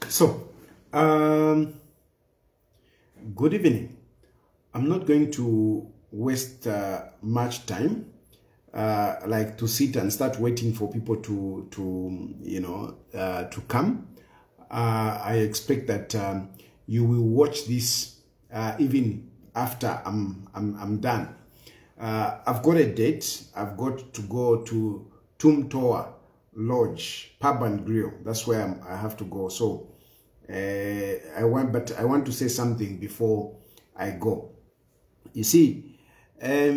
So, good evening. I'm not going to waste much time, like to sit and start waiting for people to come. I expect that you will watch this even after I'm done. I've got a date. I've got to go to Tumtoa Lodge Pub and Grill. That's where I have to go. So I want to say something before I go. You see, I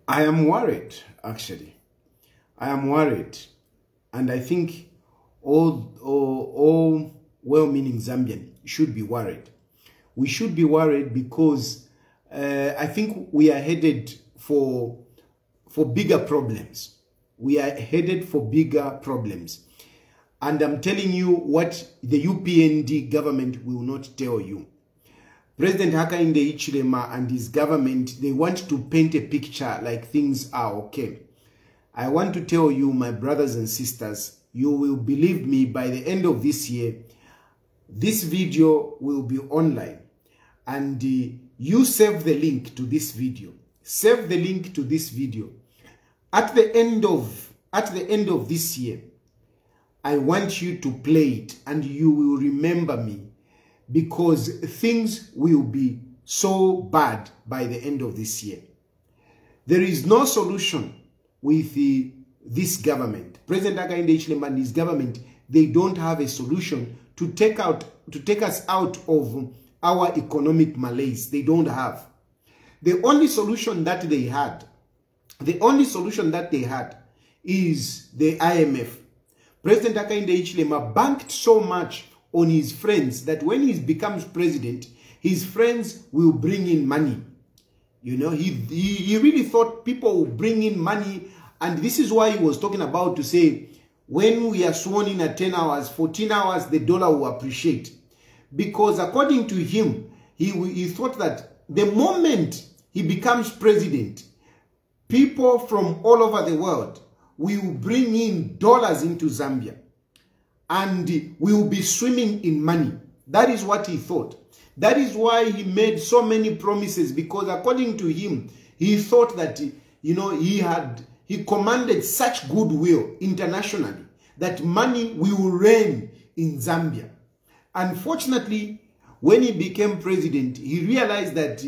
am worried, actually. I am worried. And I think all well-meaning Zambian should be worried. We should be worried because I think we are headed for bigger problems. We are headed for bigger problems. And I'm telling you what the UPND government will not tell you. President Hakainde Hichilema and his government, they want to paint a picture like things are okay. I want to tell you, my brothers and sisters, you will believe me, by the end of this year, this video will be online. And you save the link to this video. Save the link to this video. At the end of this year, I want you to play it and you will remember me, because things will be so bad by the end of this year. There is no solution with this government. President Hakainde Hichilema and his government, they don't have a solution to take us out of our economic malaise. They don't have. The only solution that they had is the IMF. President Hakainde Hichilema banked so much on his friends that when he becomes president, his friends will bring in money. You know, he really thought people will bring in money, and this is why he was talking about to say, when we are sworn in at 10 hours, 14 hours, the dollar will appreciate. Because according to him, he thought that the moment he becomes president, people from all over the world will bring in dollars into Zambia and we will be swimming in money. That is what he thought. That is why he made so many promises, because according to him, he thought that, you know, he commanded such goodwill internationally that money will reign in Zambia. Unfortunately, when he became president, he realized that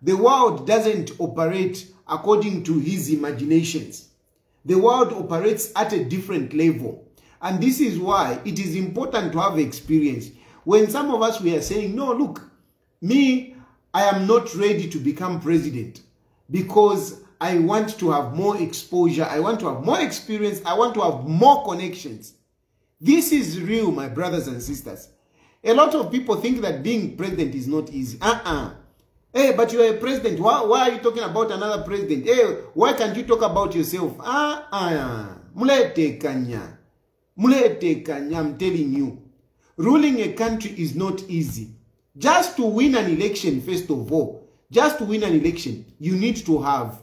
the world doesn't operate according to his imaginations. The world operates at a different level. And this is why it is important to have experience. When some of us were saying, no, look, me, I am not ready to become president because I want to have more exposure, I want to have more experience, I want to have more connections. This is real, my brothers and sisters. A lot of people think that being president is not easy. Hey, but you are a president. Why are you talking about another president? Hey, why can't you talk about yourself? Mulete kanya. Mulete kanya, I'm telling you. Ruling a country is not easy. Just to win an election, first of all, just to win an election, you need to have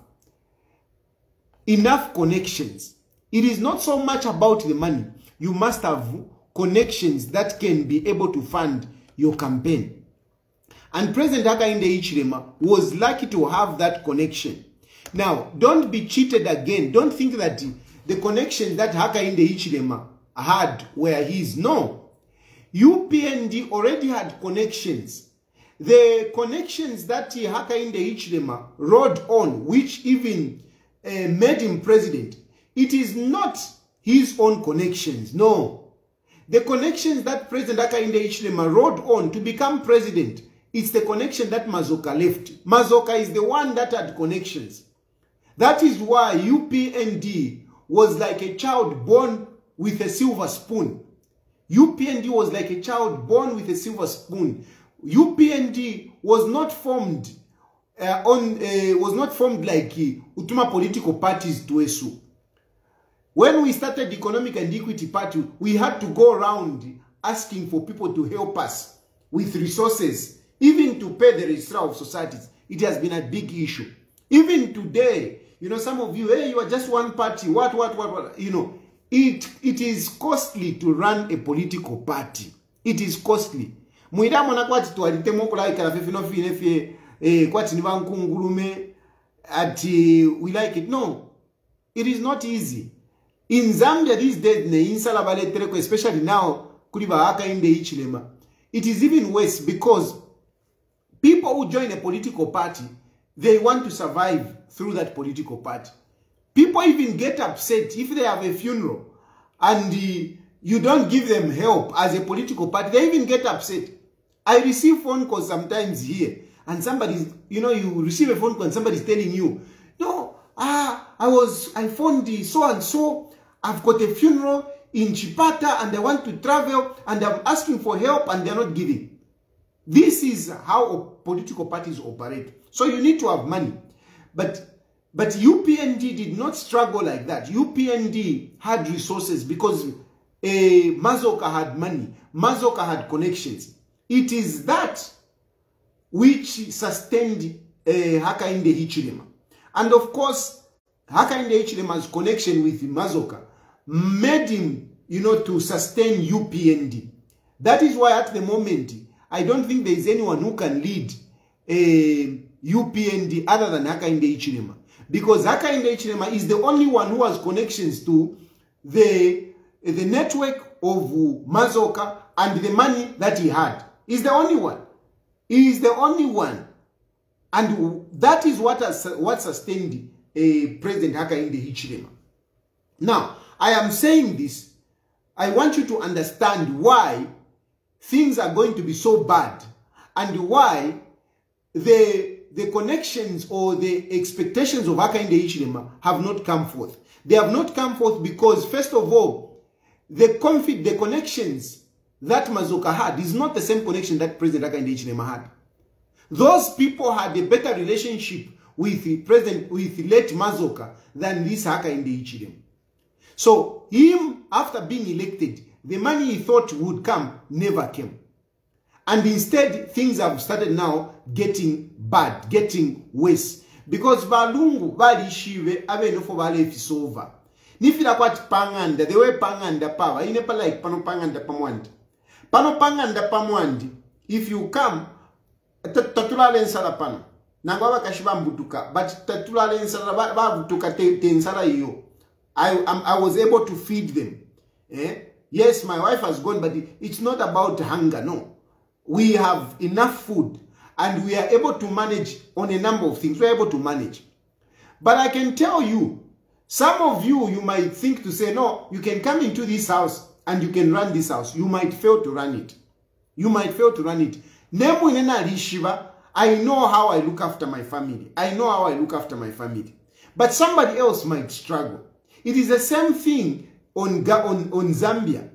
enough connections. It is not so much about the money. You must have connections that can be able to fund your campaign. And President Hakainde Hichilema was lucky to have that connection. Now, don't be cheated again. Don't think that the connections that Hakainde Hichilema had were his. No. UPND already had connections. The connections that Hakainde Hichilema rode on, which even made him president, it is not his own connections. No. The connections that President Hakainde Hichilema rode on to become president, it's the connection that Mazoka left. Mazoka is the one that had connections. That is why UPND was like a child born with a silver spoon. UPND was like a child born with a silver spoon. UPND was not formed like Utuma political parties to ESU. When we started the Economic and Equity Party, we had to go around asking for people to help us with resources, even to pay the registrar of societies, it has been a big issue. Even today, you know, some of you, hey, you are just one party, what, you know, it is costly to run a political party. It is costly. Muidamona kwati tualite moko like fie kwati nivankungurume ati we like it. No, it is not easy. In Zambia these days, especially now, Hakainde Hichilema, it is even worse because people who join a political party, they want to survive through that political party. People even get upset if they have a funeral and you don't give them help as a political party. They even get upset. I receive phone calls sometimes here and somebody's, you know, you receive a phone call and somebody's telling you, no, I phoned the so and so, I've got a funeral in Chipata and I want to travel and I'm asking for help and they're not giving. This is how political parties operate. So you need to have money. But UPND did not struggle like that. UPND had resources because Mazoka had money. Mazoka had connections. It is that which sustained Hakainde Hichilema. And of course, Hakainde Hichilema's connection with Mazoka made him, you know, to sustain UPND. That is why at the moment, I don't think there is anyone who can lead UPND other than Hakainde Hichilema. Because Hakainde Hichilema is the only one who has connections to the network of Mazoka and the money that he had. He's the only one. He is the only one. And that is what sustained President Hakainde Hichilema. Now, I am saying this. I want you to understand why things are going to be so bad and why the connections or the expectations of Hakainde Hichilema have not come forth. They have not come forth because, first of all, the connections that Mazoka had is not the same connection that President Hakainde Hichilema had. Those people had a better relationship with late Mazoka than this Hakainde Hichilema. So him, after being elected, the money he thought would come never came. And instead, things have started now getting bad, getting worse. Because Lungu, Shive, Avenofo Vale Fisova. Nifila kwati panganda, the way panganda power, inepa like pano panganda pamwandi. Pano panganda pamwandi, if you come, tatula lensala pano. Nangwa kashiba mbutuka, but tatula lensala babutuka tensala iyo. I was able to feed them. Yes, my wife has gone, but it's not about hunger, no. We have enough food and we are able to manage on a number of things. We're able to manage. But I can tell you, some of you might think to say, no, you can come into this house and you can run this house. You might fail to run it. You might fail to run it. I know how I look after my family. I know how I look after my family. But somebody else might struggle. It is the same thing on Zambia.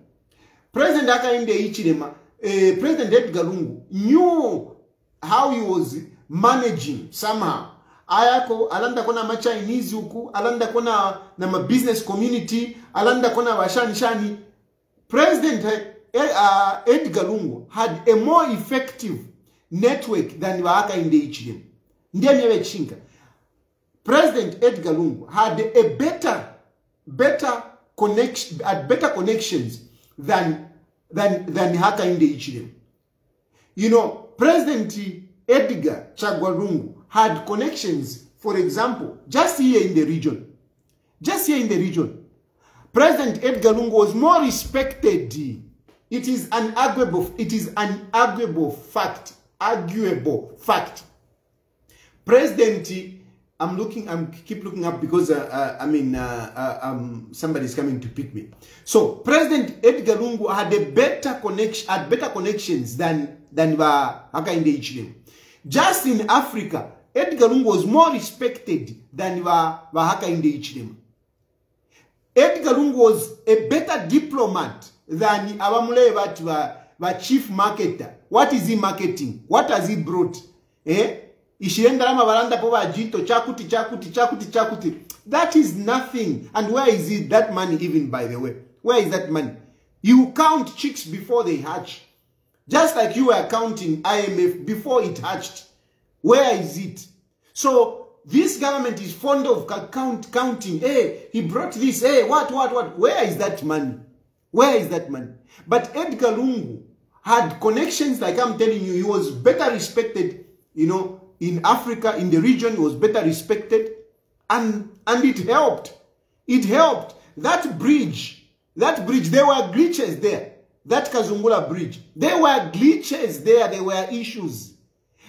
President Hakainde Hichilema, President Edgar Lungu knew how he was managing somehow. Ayako, alanda kona ma Chinese huku, alanda kona na ma business community, alanda kona washani. President Edgar Lungu had a more effective network than Hakainde Hichilema. Ndiye myewe chinka. President Edgar Lungu had a better connections than Hakainde Hichilema. You know, President Edgar Lungu had connections, for example, just here in the region. Just here in the region. President Edgar Lungu was more respected. It is an arguable fact. Arguable fact. President, keep looking up because somebody's coming to pick me. So President Edgar Lungu had better connections than Hakainde Hichilema. Just in Africa, Edgar Lungu was more respected than Hakainde Hichilema. Edgar Lungu was a better diplomat than the chief marketer. What is he marketing? What has he brought? That is nothing. And where is it, that money even, by the way? Where is that money? You count chicks before they hatch. Just like you were counting IMF before it hatched. Where is it? So this government is fond of counting. Hey, he brought this. Hey, what? Where is that money? Where is that money? But Edgar Lungu had connections, like I'm telling you. He was better respected, you know, in Africa, in the region. He was better respected. And it helped. It helped. That bridge, there were glitches there. That Kazungula bridge, there were glitches there. There were issues.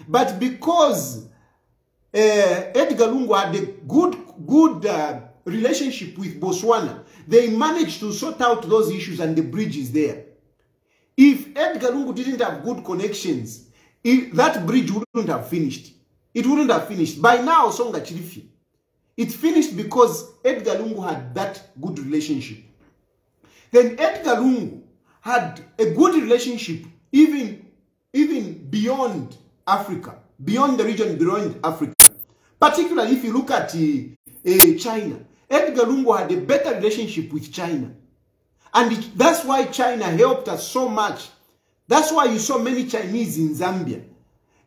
But because Edgar Lungu had a good relationship with Botswana, they managed to sort out those issues and the bridge is there. If Edgar Lungu didn't have good connections, that bridge wouldn't have finished. It wouldn't have finished. By now, Songa Chilufya. It finished because Edgar Lungu had that good relationship. Then Edgar Lungu had a good relationship even beyond Africa, beyond the region, beyond Africa. Particularly if you look at China. Edgar Lungu had a better relationship with China. And that's why China helped us so much. That's why you saw many Chinese in Zambia.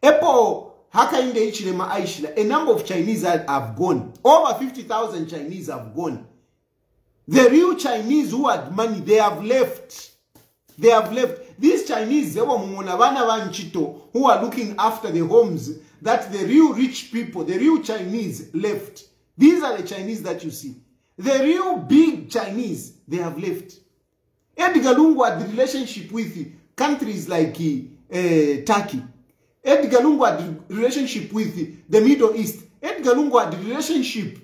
Hakainde Hichilema, a number of Chinese have gone. Over 50,000 Chinese have gone. The real Chinese who had money, they have left. They have left. These Chinese who are looking after the homes that the real rich people, the real Chinese left. These are the Chinese that you see. The real big Chinese, they have left. Edgar Lungu had the relationship with countries like Turkey. Edgar Lungu had the relationship with the Middle East. Edgar Lungu had the relationship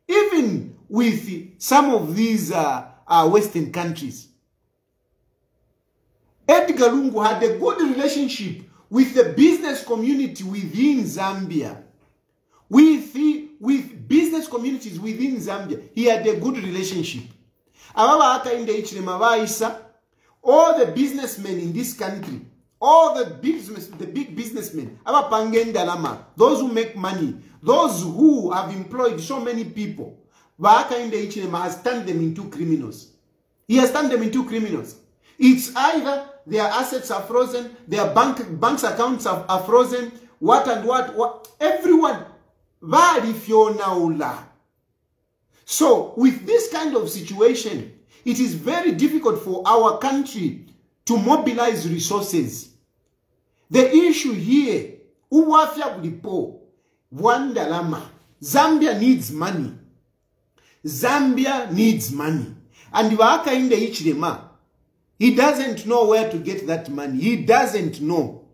even with some of these Western countries. Edgar Lungu had a good relationship with the business community within Zambia. With business communities within Zambia, he had a good relationship. All the businessmen in this country, all the big businessmen, those who make money, those who have employed so many people, Hakainde Hichilema has turned them into criminals. He has turned them into criminals. It's either their assets are frozen, their bank's accounts are frozen, what, everyone. So, with this kind of situation, it is very difficult for our country to mobilize resources. The issue here, Zambia needs money. Zambia needs money. And Hakainde Hichilema, he doesn't know where to get that money. He doesn't know.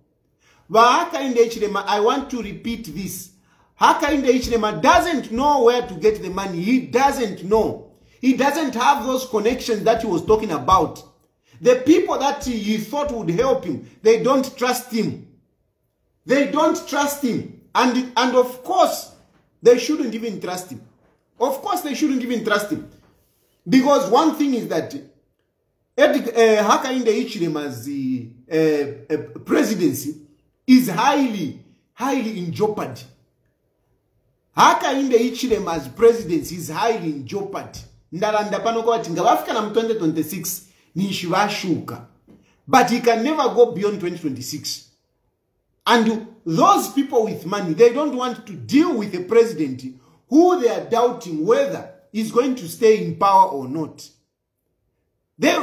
Hakainde Hichilema, I want to repeat this. Hakainde Hichilema doesn't know where to get the money. He doesn't know. He doesn't have those connections that he was talking about. The people that he thought would help him, they don't trust him. They don't trust him. And of course, they shouldn't even trust him. Of course, they shouldn't even trust him. Because one thing is that Hakainde Hichilema's presidency is highly in jeopardy. Hakainde Hichilema's presidency is highly in jeopardy. Ndaranda pano kwa tinga wafika na 2026 ni shivashuka. But he can never go beyond 2026. And those people with money, they don't want to deal with a president who they are doubting whether he's going to stay in power or not. They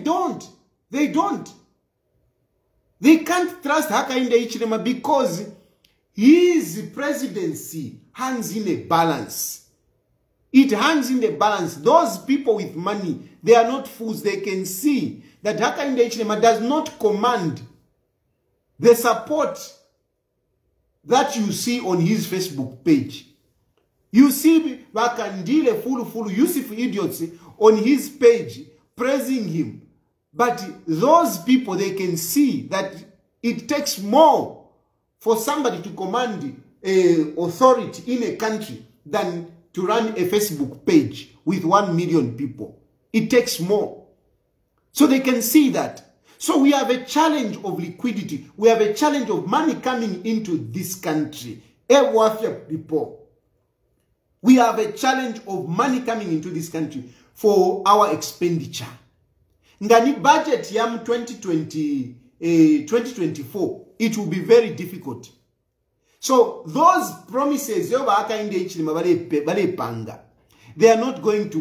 don't. They don't. They can't trust Hakainde Hichilema because his presidency hangs in a balance. It hangs in a balance. Those people with money, they are not fools. They can see that Hakainde Hichilema does not command the support that you see on his Facebook page. You see Bakandile full Yusuf idiots on his page praising him. But those people, they can see that it takes more for somebody to command authority in a country than to run a Facebook page with 1 million people. It takes more. So they can see that. So we have a challenge of liquidity. We have a challenge of money coming into this country. We have a challenge of money coming into this country for our expenditure. Ngani budget yam 2020 2024, it will be very difficult. So those promises, they are not going to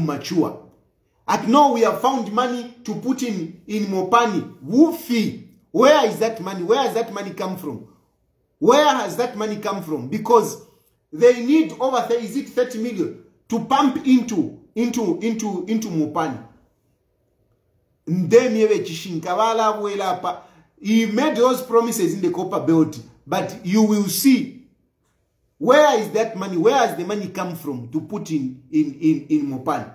mature. At now we have found money to put in Mopani. Woofy. Where is that money? Where has that money come from? Where has that money come from? Because they need over 30 million to pump into Mopani. He made those promises in the Copper Belt, but you will see where is that money, where has the money come from to put in Mopani.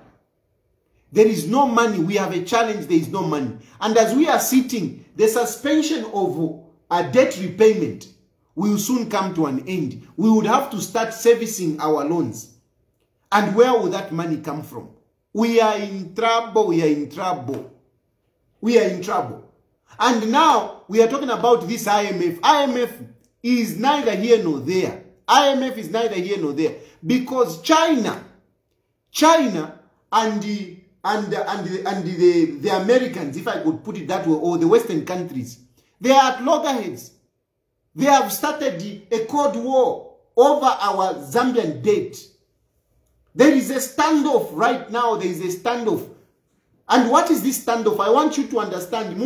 There is no money. We have a challenge. There is no money. And as we are sitting, the suspension of a debt repayment will soon come to an end. We would have to start servicing our loans. And where will that money come from? We are in trouble. We are in trouble. We are in trouble. And now we are talking about this IMF. IMF is neither here nor there. IMF is neither here nor there. Because China and the Americans, if I could put it that way, or the Western countries, they are at loggerheads. They have started a cold war over our Zambian debt. There is a standoff right now. There is a standoff. And what is this standoff? I want you to understand.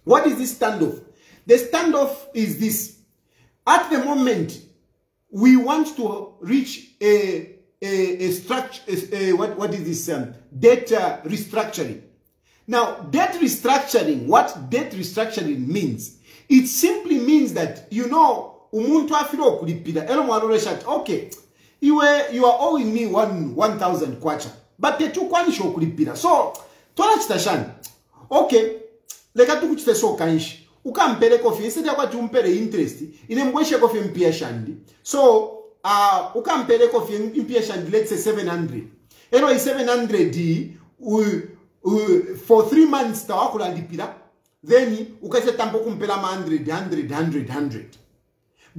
What is this standoff? The standoff is this. At the moment, we want to reach a structure, what is this debt restructuring. Now, debt restructuring, what debt restructuring means, it simply means that, you know, okay, you are owing me 1,000 kwacha, but the two kwanisho kulipira. So, okay, leka tukuchite so kanishi. Ukampele kofi, instead ya kwa tumpele interest, inemweshe kofi mpia shandi. So, ukampele kofi impia shandi, let's say 700. Anyway, 700 for 3 months tawakula lipira. Then ukase tampo kumpela ma 100.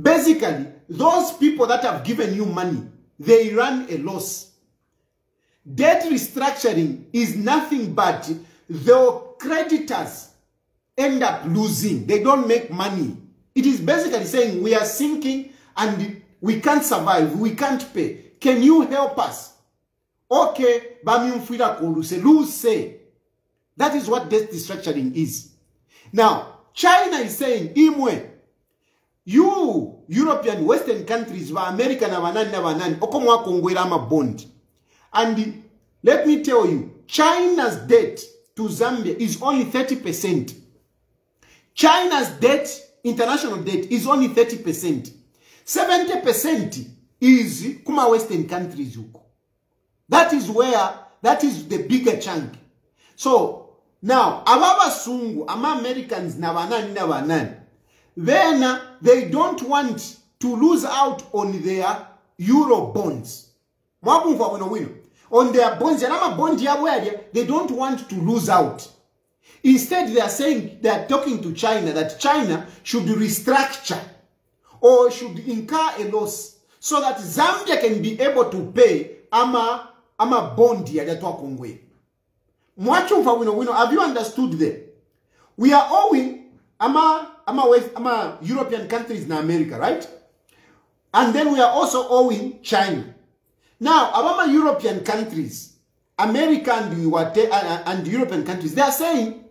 Basically, those people that have given you money, they run a loss. Debt restructuring is nothing but the creditors end up losing. They don't make money. It is basically saying we are sinking and we can't survive. We can't pay. Can you help us? Okay, that is what debt restructuring is. Now, China is saying, Imwe, you European Western countries, American, Okomwa Kongwerama bond. And let me tell you, China's debt to Zambia is only 30%. China's debt, international debt, is only 30%. 70% is Kuma Western countries. That is the bigger chunk. So, now, Ababa Sungu, Americans, then they don't want to lose out on their euro bonds. On their bonds, they don't want to lose out. Instead, they are saying, they are talking to China, that China should restructure or should incur a loss so that Zambia can be able to pay ama bond ya Kongwe. Have you understood that? We are owing European countries in America, right? And then we are also owing China. Now, about European countries, America and European countries, they are saying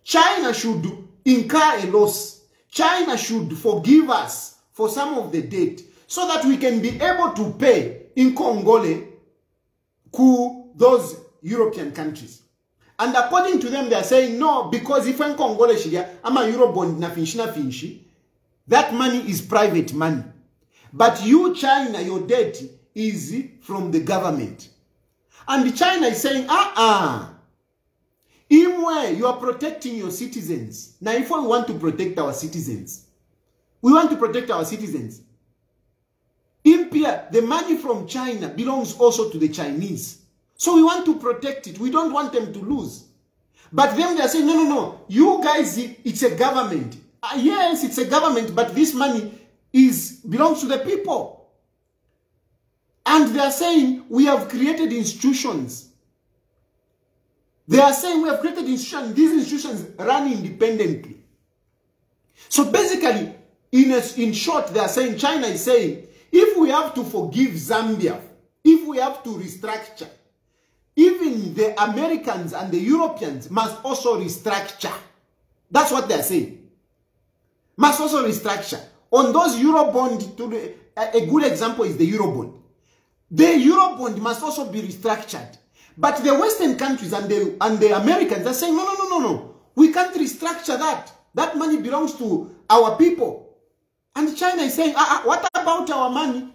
China should incur a loss. China should forgive us for some of the debt so that we can be able to pay in Congole to those European countries. And according to them, they are saying no, because if in Congole shiria, ama Eurobond na finshi, that money is private money. But you, China, your debt is from the government. And China is saying, Imwe, you are protecting your citizens. Now, if we want to protect our citizens, the money from China belongs also to the Chinese. So we want to protect it. We don't want them to lose. But then they are saying, no. You guys, it's a government. Yes, it's a government, but this money belongs to the people. And they are saying, we have created institutions. They are saying we have created institutions. These institutions run independently. So basically, in short, they are saying, China is saying, if we have to forgive Zambia, if we have to restructure, even the Americans and the Europeans must also restructure. That's what they are saying. Must also restructure. On those Eurobond, a good example is the Eurobond. The Eurobond must also be restructured. But the Western countries and the Americans are saying, no. We can't restructure that. That money belongs to our people. And China is saying, what about our money?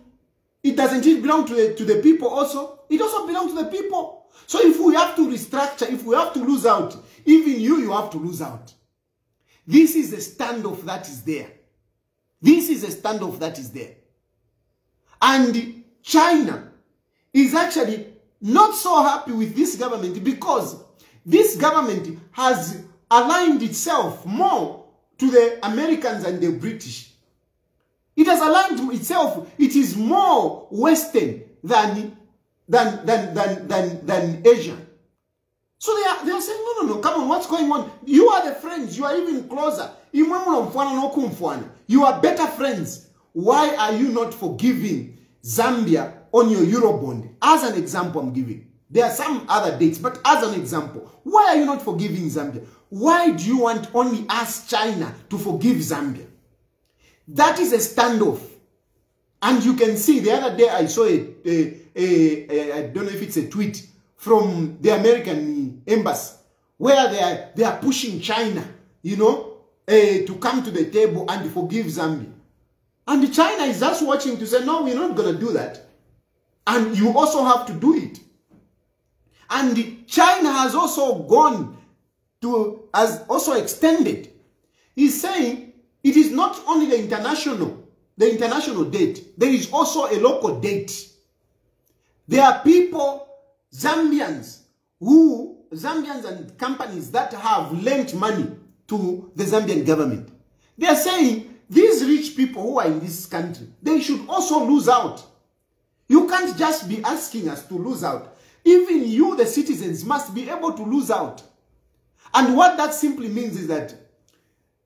Doesn't it belong to the people also? It also belongs to the people. So if we have to restructure, if we have to lose out, even you have to lose out. This is a standoff that is there. This is a standoff that is there. And China is actually not so happy with this government because this government has aligned itself more to the Americans and the British. It has aligned to itself. It is more Western than Asian. So they are saying, no, come on, what's going on? You are the friends. You are even closer. You are better friends. Why are you not forgiving Zambia on your Eurobond? As an example I'm giving. There are some other dates, but as an example, why are you not forgiving Zambia? Why do you want only us, China, to forgive Zambia? That is a standoff. And you can see, the other day I saw I don't know if it's a tweet from the American embassy, where they are pushing China, to come to the table and forgive Zambia. And China is just watching to say, no, we're not going to do that. And you also have to do it. And China has also has also extended. He's saying it is not only the international date, there is also a local date. There are people, Zambians and companies that have lent money to the Zambian government. They are saying these rich people who are in this country, they should also lose out. You can't just be asking us to lose out. Even you, the citizens, must be able to lose out. And what that simply means is that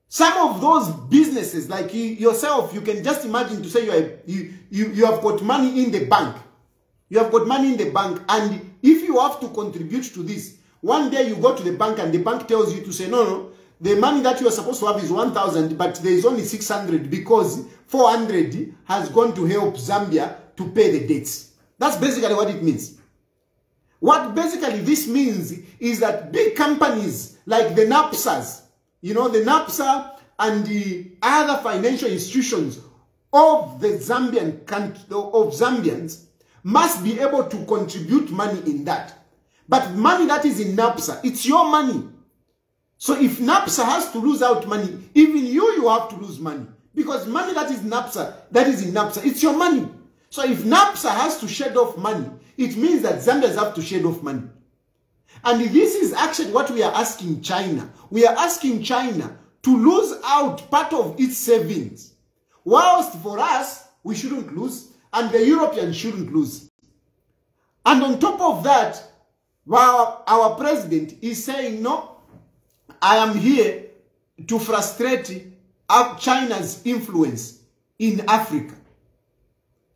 some of those businesses, like yourself, you can just imagine to say you have got money in the bank. You have got money in the bank, and if you have to contribute to this, one day you go to the bank and the bank tells you to say, no, the money that you are supposed to have is 1,000, but there is only 600 because 400 has gone to help Zambia to pay the debts. That's basically what it means. What basically this means is that big companies like the NAPSAs, the NAPSA and the other financial institutions of the Zambian country, of Zambians, must be able to contribute money in that. But money that is in NAPSA, it's your money. So if NAPSA has to lose out money, even you have to lose money. Because money that is NAPSA, that is in NAPSA, it's your money. So if NAPSA has to shed off money, it means that Zambians have to shed off money. And this is actually what we are asking China. We are asking China to lose out part of its savings. Whilst for us, we shouldn't lose, and the Europeans shouldn't lose. And on top of that, our president is saying, no, I am here to frustrate China's influence in Africa.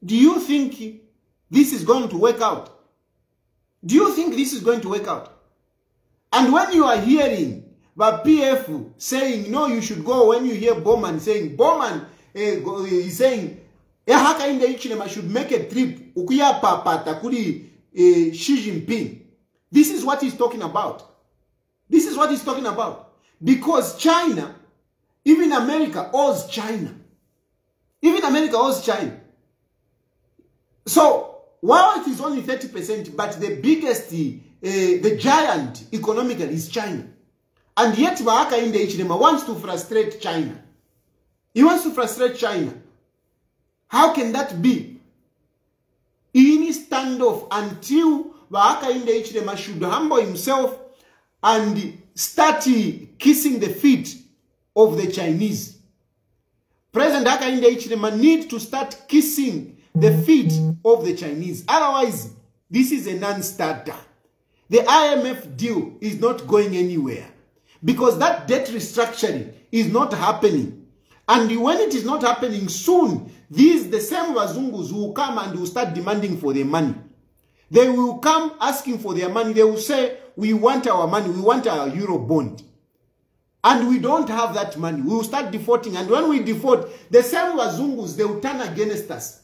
Do you think this is going to work out? Do you think this is going to work out? And when you are hearing the PF saying, no, you should go, when you hear Bowman saying, is saying, Hakainde Hichilema should make a trip, ukuya papata kuri Xi Jinping. This is what he's talking about. This is what he's talking about. Because China, even America owes China. Even America owes China. So, while it is only 30%, but the biggest, the giant economically is China. And yet, Hakainde Hichilema wants to frustrate China. He wants to frustrate China. How can that be? In his standoff until Hakainde Hichilema should humble himself and start kissing the feet of the Chinese. President Hakainde Hichilema needs to start kissing the feet of the Chinese. Otherwise, this is a non-starter. The IMF deal is not going anywhere because that debt restructuring is not happening. And when it is not happening soon, the same Wazungus will come and will start demanding for their money. They will come asking for their money. They will say, we want our money, we want our euro bond. And we don't have that money. We will start defaulting. And when we default, the same Wazungus, they will turn against us.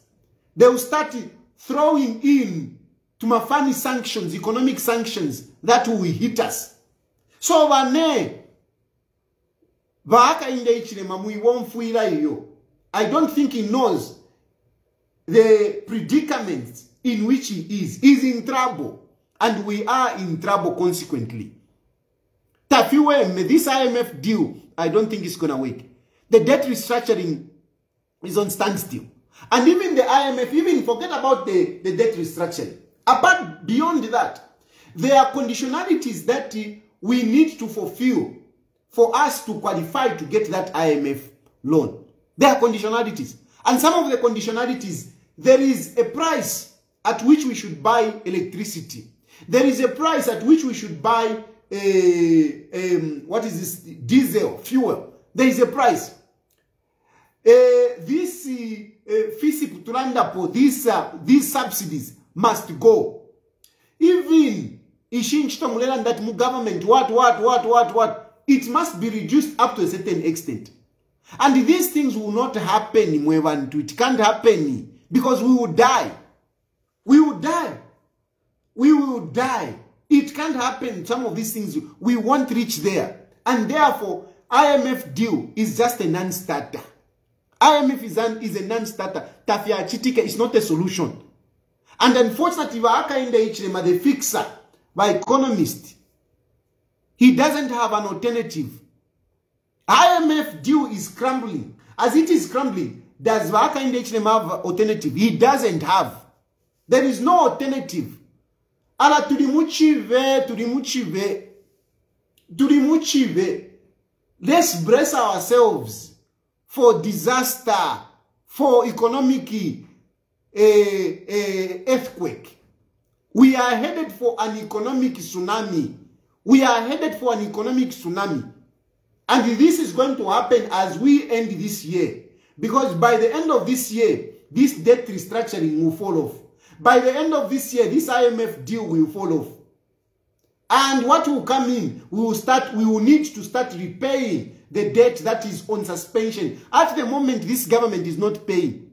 They will start throwing in to mafani sanctions, economic sanctions, that will hit us. So, Hakainde Hichilema, I don't think he knows the predicament in which he is. He's in trouble. And we are in trouble consequently. This IMF deal, I don't think it's going to work. The debt restructuring is on standstill. And even the IMF, even forget about the debt restructuring. Apart beyond that, there are conditionalities that we need to fulfill for us to qualify to get that IMF loan. There are conditionalities. And some of the conditionalities, there is a price at which we should buy electricity. There is a price at which we should buy what is this? Diesel, fuel. There is a price. These subsidies must go. Even that government, what, it must be reduced up to a certain extent. And these things will not happen. It can't happen because we will die. We will die. We will die. It can't happen. Some of these things, we won't reach there. And therefore, IMF deal is just a non-starter. IMF is a non-starter. Tafia Chitika is not a solution. And unfortunately, Hakainde Hichilema, the fixer, by economist, he doesn't have an alternative. IMF deal is crumbling. As it is crumbling, does Hakainde Hichilema have an alternative? He doesn't have. There is no alternative. Ala turimuchive. Let's brace ourselves for disaster, for economic earthquake. We are headed for an economic tsunami. We are headed for an economic tsunami. And this is going to happen as we end this year. Because by the end of this year, this debt restructuring will fall off. By the end of this year, this IMF deal will fall off. And what will come in, we will need to start repaying the debt that is on suspension. At the moment, this government is not paying.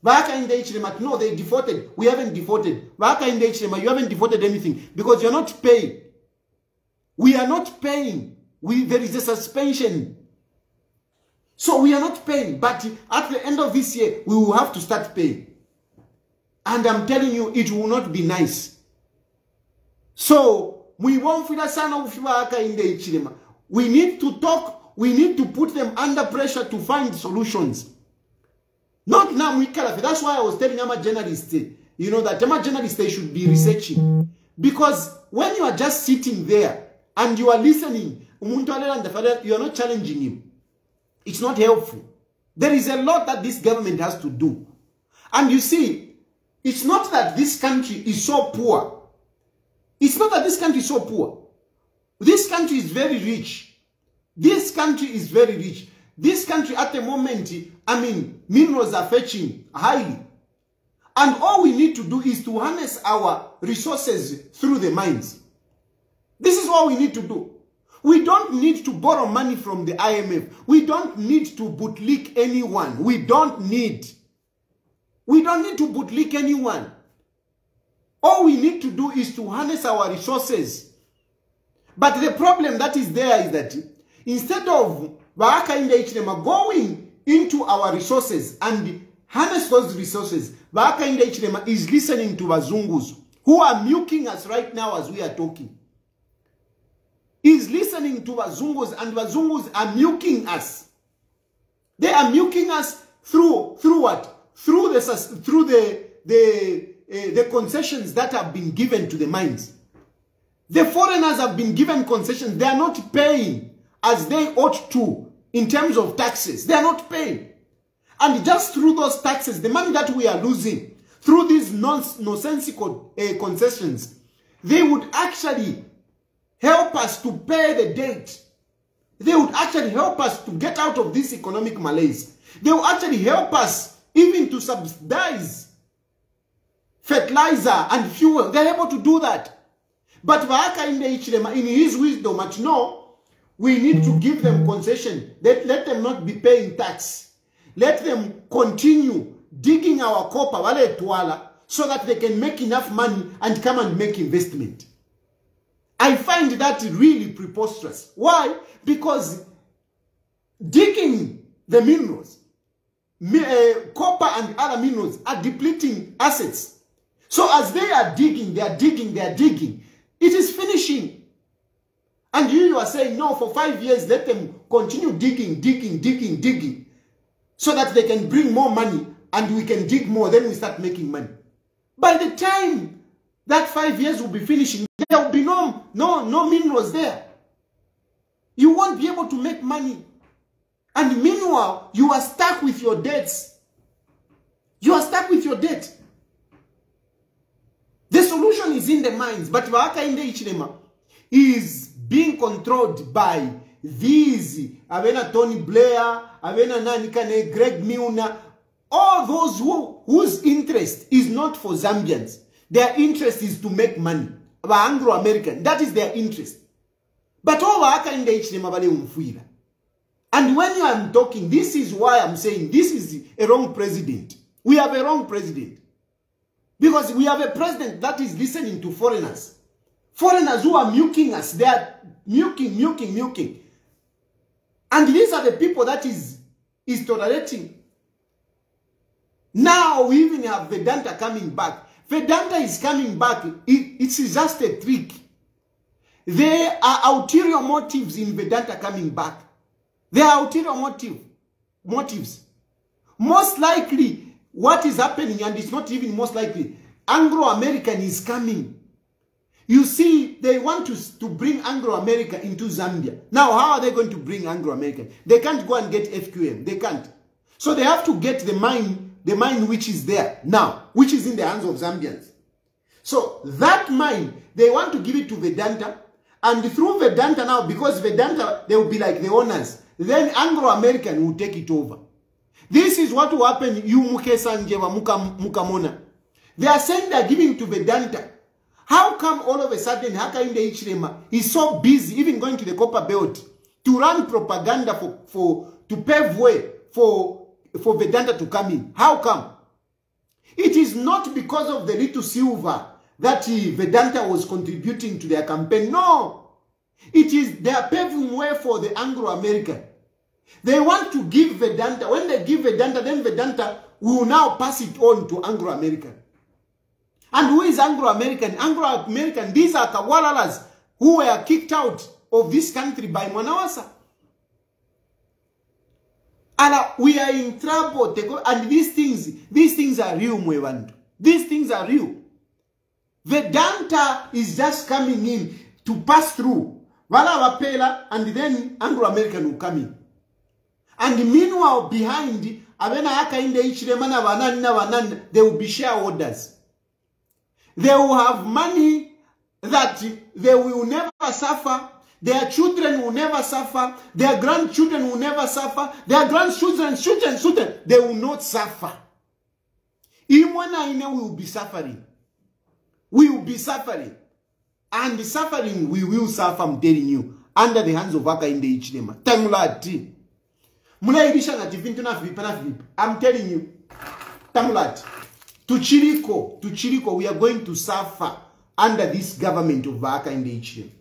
Hakainde Hichilema, no, they defaulted. We haven't defaulted. Hakainde Hichilema, you haven't defaulted anything because you're not paying. We are not paying. There is a suspension. So we are not paying. But at the end of this year, we will have to start paying. And I'm telling you, it will not be nice. So, we won't feel Hakainde Hichilema. We need to talk. We need to put them under pressure to find solutions. Not now. That's why I was telling Ama journalists, that Ama journalists, they should be researching. Because when you are just sitting there and you are listening, you are not challenging him. It's not helpful. There is a lot that this government has to do. And you see, it's not that this country is so poor. It's not that this country is so poor. This country is very rich. This country is very rich. This country at the moment, minerals are fetching highly. And all we need to do is to harness our resources through the mines. This is all we need to do. We don't need to borrow money from the IMF. We don't need to bootlick anyone. We don't need to bootlick anyone. All we need to do is to harness our resources. But the problem that is there is that instead of Hakainde Hichilema going into our resources and harness those resources, Hakainde Hichilema is listening to Wazungus who are milking us right now as we are talking. He's listening to Wazungus, and Wazungus are milking us. They are milking us through what? Through the concessions that have been given to the mines. The foreigners have been given concessions. They are not paying as they ought to in terms of taxes. They are not paying. And just through those taxes, the money that we are losing, through these nonsensical concessions, They would actually help us to pay the debt. They would actually help us to get out of this economic malaise. They will actually help us even to subsidize fertilizer and fuel. They're able to do that. But Hakainde Hichilema, in his wisdom, no, we need to give them concession. Let them not be paying tax. Let them continue digging our copper so that they can make enough money and come and make investment. I find that really preposterous. Why? Because digging the minerals, copper and other minerals are depleting assets. So as they are digging, they are digging, they are digging, it is finishing. And you are saying, no, for 5 years, let them continue digging, digging, digging, digging, so that they can bring more money and we can dig more, then we start making money. By the time that 5 years will be finishing, there will be no minerals there. You won't be able to make money. And meanwhile, you are stuck with your debts. You are stuck with your debt. The solution is in the mines, but Hakainde Hichilema is being controlled by these Avena Tony Blair, Avena Nanikane, Greg Milner, all those whose interest is not for Zambians. Their interest is to make money. Anglo-American, that is their interest. But all Hakainde Hichilema bale umfuira. And when I am talking, this is why I'm saying this is a wrong president. We have a wrong president. Because we have a president that is listening to foreigners. Foreigners who are milking us. They are milking. And these are the people that is tolerating. Now we even have Vedanta coming back. Vedanta is coming back. It's just a trick. There are ulterior motives in Vedanta coming back. There are ulterior motives. Most likely, what is happening, and it's not even most likely, Anglo-American is coming. You see, they want to bring Anglo-America into Zambia. Now, how are they going to bring Anglo-American? They can't go and get FQM. They can't. So they have to get the mine which is there now, which is in the hands of Zambians. So that mine, they want to give it to Vedanta. And through Vedanta now, because Vedanta, they will be like the owners, then Anglo-American will take it over. This is what will happen. You Mukamona. They are saying they are giving to Vedanta. How come all of a sudden Hakainde Hichilema is so busy, even going to the copper belt, to run propaganda to pave way for Vedanta to come in? How come? It is not because of the little silver that Vedanta was contributing to their campaign. No. It is they are paving way for the Anglo-American. They want to give Vedanta. When they give Vedanta, then Vedanta will now pass it on to Anglo-American. And who is Anglo-American? Anglo-American, these are Kawalalas who were kicked out of this country by Mwanawasa. And we are in trouble. And these things are real, Mwevandu. These things are real. Vedanta is just coming in to pass through. Vala Wapela, and then Anglo-American will come in. And meanwhile, behind, Hakainde Hichilema, they will be shareholders. They will have money that they will never suffer. Their children will never suffer. Their grandchildren will never suffer. Their grandchildren, children, they will not suffer. Imwana will be suffering. We will be suffering. And the suffering we will suffer, I'm telling you, under the hands of Hakainde Hichilema. Tamulati. I'm telling you. Tamulati. To Chiriko, we are going to suffer under this government of Hakainde Hichilema.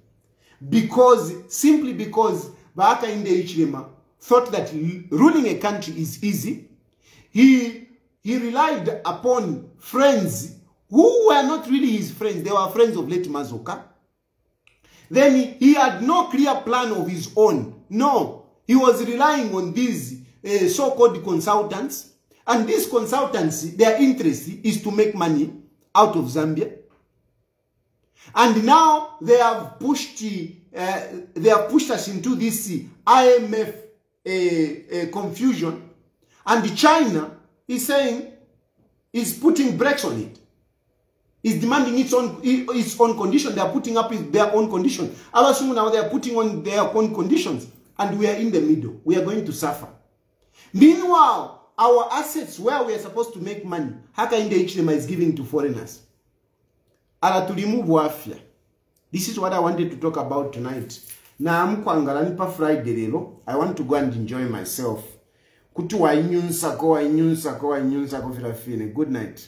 Simply because Hakainde Hichilema thought that ruling a country is easy. He relied upon friends who were not really his friends. They were friends of late Mazoka. Then he had no clear plan of his own. No, he was relying on these so-called consultants. And these consultants, their interest is to make money out of Zambia. And now they have pushed us into this IMF confusion. And China is saying, is putting brakes on it. is demanding its own condition. They are putting up their own condition. Abasungu now, they are putting on their own conditions. And we are in the middle. We are going to suffer. Meanwhile, our assets where we are supposed to make money, Hakainde Hichilema is giving to foreigners. Ala to remove wafia. This is what I wanted to talk about tonight. Na amkwangala nipa Friday lelo. I want to go and enjoy myself. Kutu wa inyunsako filafine. Good night.